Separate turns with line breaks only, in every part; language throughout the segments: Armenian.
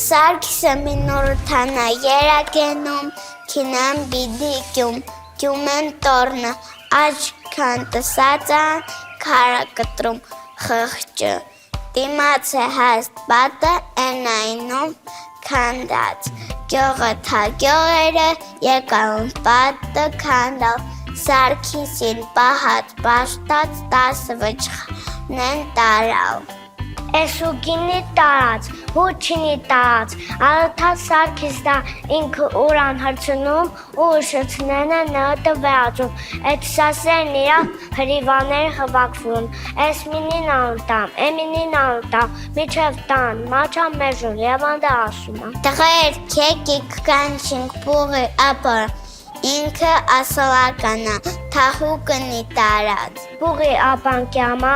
Սարգիսը մինորութանա երագենում, կինան բիդիկյում, գյումեն տորնը, աչքան տսածան, քարը կտրում խղճը, դիմաց է հաստ պատը, էնայնում քանդած, գյողը թա գյողերը, եկալուն պատը քանդալ, Սարգիսին պահած պաշտած, 10 վճխանեն տարալ։
Էսուգինի տարած, հուչինի տարած, ալթած Սարգիսն ինքը ուրան հրցնում ու ուշեցնենը նըտը վերածում, էտ սասերն իրա հրիվաներ հվակվում, էս մինին անուտամ, էմինին անուտամ, միչև տան, մաչա մեժուն, եվանդը ասում։
Տղեր կեկիկ կանչինք բուղի ապար, ինքը ասալականա, թահուկնի տարած։
Բուղի ապանկյամա,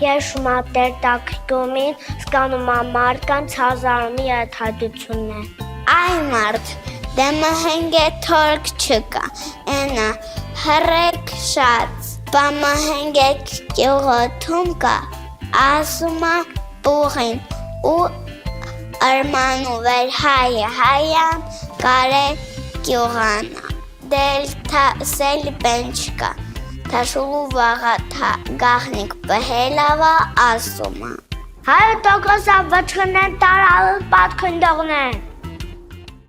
եշումա տերտակգումին, սկանումա մարդկան ցազարումի եթադությունն է։
Այ մարդ, դեմը հենգե թորք չկա, ենա հրեք շած, բամը հենգե կյողոթում կա, ասումա բուղին ու արմանու վեր հայան կարե կյողանա, դել սելի պենչկա, թաշուլու վաղա գաղնիկ պհելավա ասումա։
100% վճխնեն տարալը պատքնդողնեն։